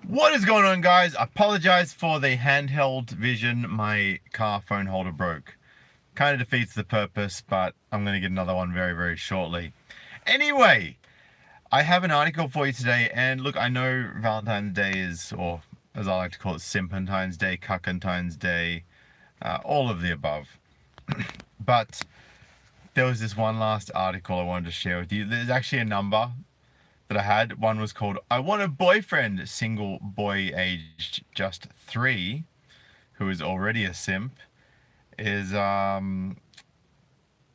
What is going on, guys? Apologize for the handheld vision. My car phone holder broke. Kind of defeats the purpose, but I'm going to get another one very, very shortly. Anyway, I have an article for you today, and look, I know Valentine's Day is, or as I like to call it, Simpentine's Day, Cuckentine's Day, all of the above. But there was this one last article I wanted to share with you. There's actually a number that I had. One was called "I Want a Boyfriend," single boy aged just 3, who is already a simp, is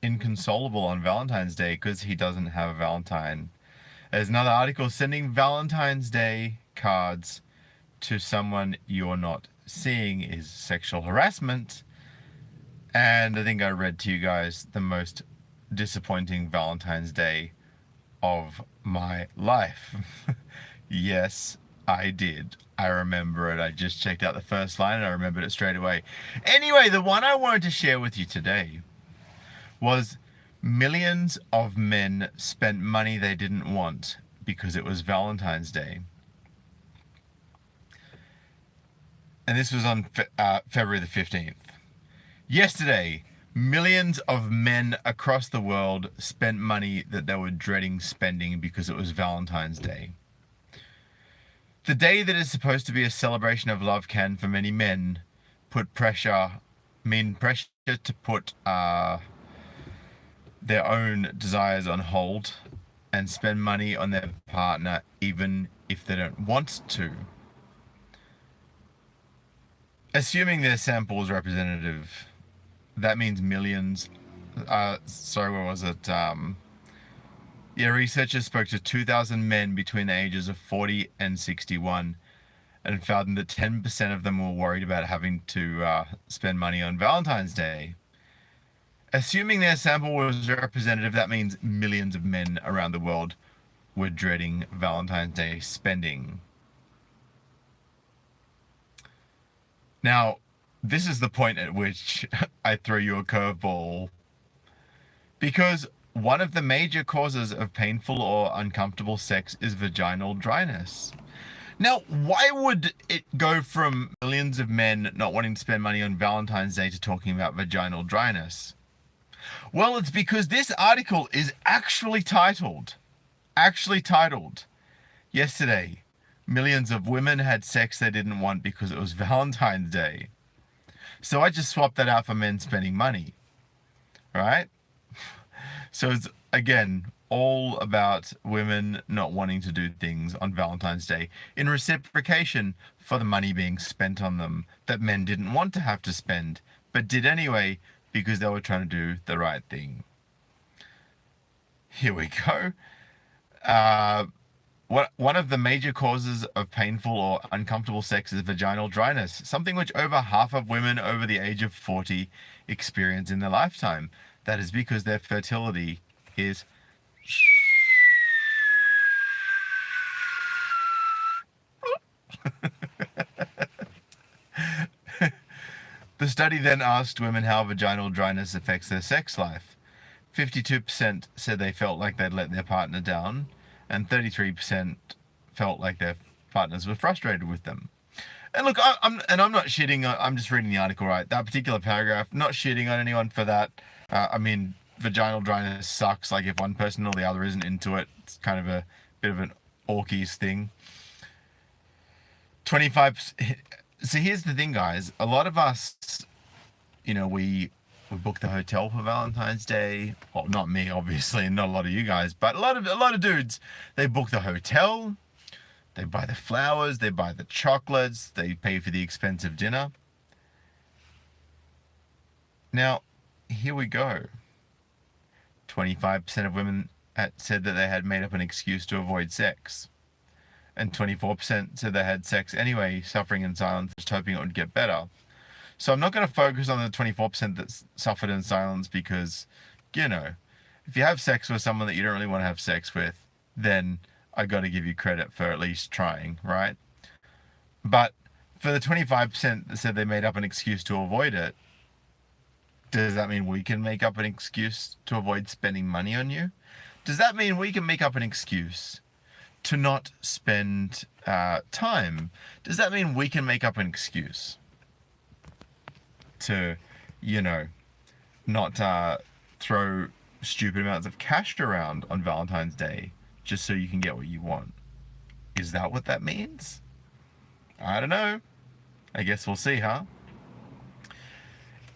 inconsolable on Valentine's Day because he doesn't have a Valentine. There's another article: sending Valentine's Day cards to someone you're not seeing is sexual harassment. And I think I read to you guys the most disappointing Valentine's Day of my life. Yes, I did. I remember it. I just checked out the first line and I remembered it straight away. Anyway, the one I wanted to share with you today was millions of men spent money they didn't want because it was Valentine's Day. And this was on February the 15th. Yesterday, millions of men across the world spent money that they were dreading spending because it was Valentine's Day. The day that is supposed to be a celebration of love can, for many men, pressure to put their own desires on hold and spend money on their partner even if they don't want to. Assuming their sample is representative, that means millions. Sorry, what was it? Researchers spoke to 2,000 men between the ages of 40 and 61 and found that 10% of them were worried about having to spend money on Valentine's Day. Assuming their sample was representative, that means millions of men around the world were dreading Valentine's Day spending. Now, this is the point at which I throw you a curveball. Because one of the major causes of painful or uncomfortable sex is vaginal dryness. Now, why would it go from millions of men not wanting to spend money on Valentine's Day to talking about vaginal dryness? Well, it's because this article is actually titled, yesterday, millions of women had sex they didn't want because it was Valentine's Day. So I just swapped that out for men spending money, right? So it's, again, all about women not wanting to do things on Valentine's Day in reciprocation for the money being spent on them that men didn't want to have to spend, but did anyway because they were trying to do the right thing. Here we go. One of the major causes of painful or uncomfortable sex is vaginal dryness, something which over half of women over the age of 40 experience in their lifetime. That is because their fertility is The study then asked women how vaginal dryness affects their sex life. 52% said they felt like they'd let their partner down, and 33% felt like their partners were frustrated with them. And look, I'm not shitting. I'm just reading the article, right? That particular paragraph. Not shitting on anyone for that. I mean, vaginal dryness sucks. Like if one person or the other isn't into it, it's kind of a bit of an Orkies thing. 25. So here's the thing, guys. A lot of us, we book the hotel for Valentine's Day. Well, not me, obviously, and not a lot of you guys, but a lot of dudes. They book the hotel. They buy the flowers. They buy the chocolates. They pay for the expensive dinner. Now, here we go. 25% of women said that they had made up an excuse to avoid sex. And 24% said they had sex anyway, suffering in silence, just hoping it would get better. So I'm not going to focus on the 24% that suffered in silence because, if you have sex with someone that you don't really want to have sex with, then I got to give you credit for at least trying, right? But for the 25% that said they made up an excuse to avoid it, does that mean we can make up an excuse to avoid spending money on you? Does that mean we can make up an excuse to not spend time, does that mean we can make up an excuse to, you know, not throw stupid amounts of cash around on Valentine's Day just so you can get what you want? Is that what that means? I don't know. I guess we'll see, huh?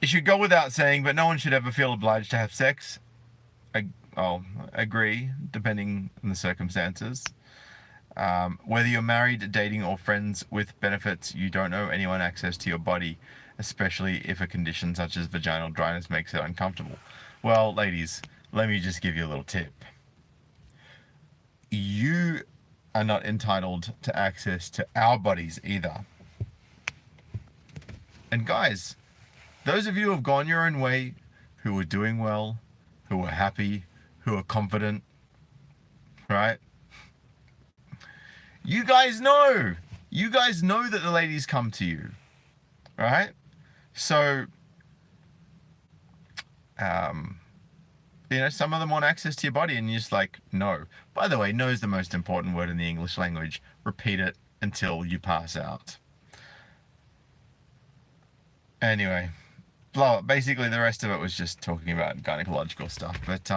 It should go without saying, but no one should ever feel obliged to have sex. I'll agree, depending on the circumstances. Whether you're married, dating, or friends with benefits, you don't owe anyone access to your body, especially if a condition such as vaginal dryness makes it uncomfortable. Well, ladies, let me just give you a little tip. You are not entitled to access to our bodies either. And guys, those of you who have gone your own way, who are doing well, who are happy, who are confident, right? You guys know that the ladies come to you, right? So, you know, some of them want access to your body and you're just like, no. By the way, no is the most important word in the English language. Repeat it until you pass out. Anyway, basically the rest of it was just talking about gynecological stuff. But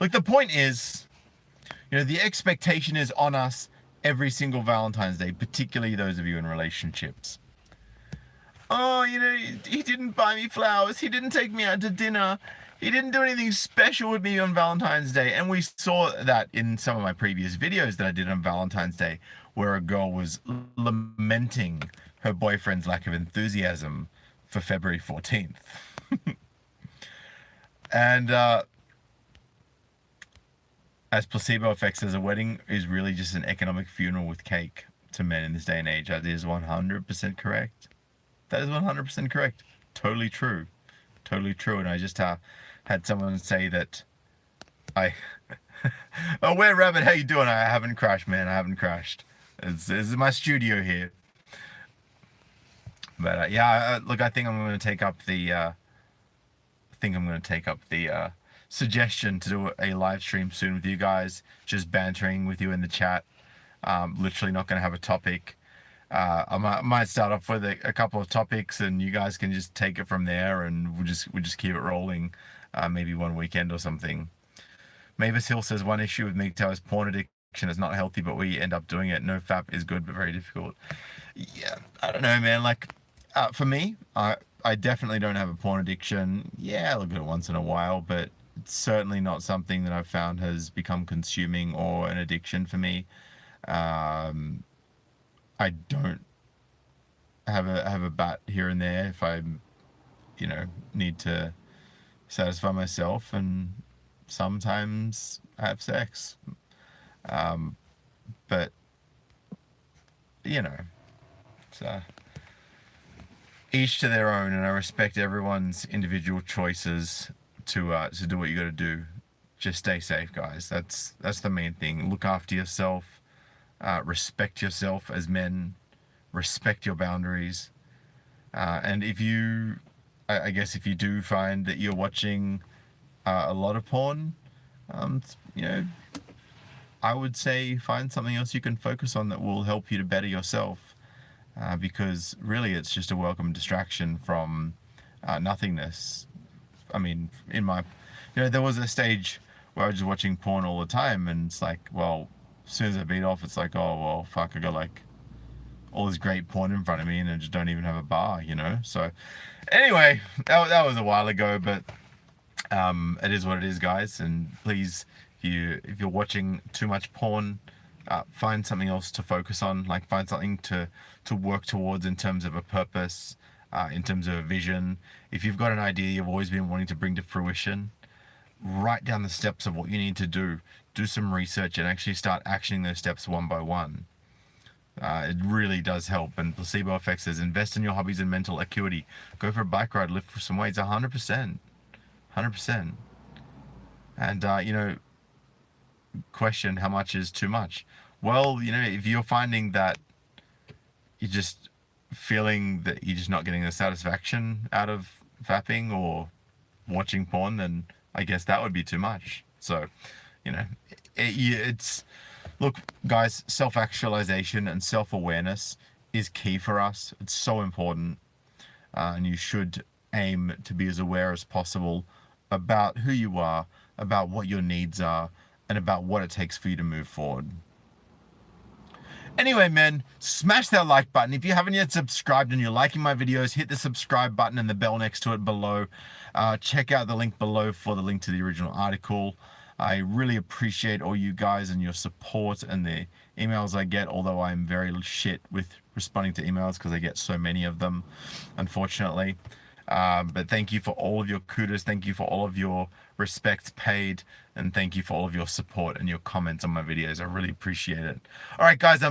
look, the point is, you know, the expectation is on us every single Valentine's Day, particularly those of you in relationships. Oh, you know, he didn't buy me flowers. He didn't take me out to dinner. He didn't do anything special with me on Valentine's Day. And we saw that in some of my previous videos that I did on Valentine's Day, where a girl was lamenting her boyfriend's lack of enthusiasm for February 14th. And as placebo effect says, a wedding is really just an economic funeral with cake to men in this day and age. That is 100% correct. That is 100% correct. Totally true. Totally true. And I just had someone say that oh, where Rabbit, how you doing? I haven't crashed, man. I haven't crashed. This is my studio here. But yeah, look, I think I'm going to take up the suggestion to do a live stream soon with you guys, just bantering with you in the chat. Literally not going to have a topic. I might start off with a couple of topics, and you guys can just take it from there, and we'll just keep it rolling. Maybe one weekend or something. Mavis Hill says, one issue with MGTOW is porn addiction is not healthy, but we end up doing it. No FAP is good, but very difficult. Yeah, I don't know, man. Like, for me, I definitely don't have a porn addiction. Yeah, I look at it once in a while, but it's certainly not something that I've found has become consuming or an addiction for me. I don't have a bat here and there if I, you know, need to satisfy myself, and sometimes I have sex. But you know, so each to their own, and I respect everyone's individual choices to do what you got to do. Just stay safe, guys. That's the main thing. Look after yourself. Respect yourself as men. Respect your boundaries. And if you, I guess, if you do find that you're watching a lot of porn, you know, I would say find something else you can focus on that will help you to better yourself. Because really it's just a welcome distraction from nothingness. I mean, you know, there was a stage where I was just watching porn all the time, and it's like, well, as soon as I beat off, it's like, oh, well, fuck, I got like all this great porn in front of me and I just don't even have a bar, you know? So anyway, that was a while ago, but it is what it is, guys. And please, if you're watching too much porn, find something else to focus on. Like, find something to work towards in terms of a purpose, in terms of a vision. If you've got an idea you've always been wanting to bring to fruition, write down the steps of what you need to do some research, and actually start actioning those steps one by one. It really does help. And placebo effect says, invest in your hobbies and mental acuity. Go for a bike ride, lift for some weights. 100%. And you know, question, how much is too much? Well, you know, if you're finding that you're just feeling that you're just not getting the satisfaction out of fapping or watching porn, then I guess that would be too much. So, you know, it's Look, guys, self-actualization and self-awareness is key for us. It's so important. And you should aim to be as aware as possible about who you are, about what your needs are, and about what it takes for you to move forward. Anyway, man, smash that like button. If you haven't yet subscribed and you're liking my videos, hit the subscribe button and the bell next to it below. Check out the link below for the link to the original article. I really appreciate all you guys and your support and the emails I get, although I'm very shit with responding to emails because I get so many of them, unfortunately. But thank you for all of your kudos. Thank you for all of your respects paid. And thank you for all of your support and your comments on my videos. I really appreciate it. All right, guys, I'm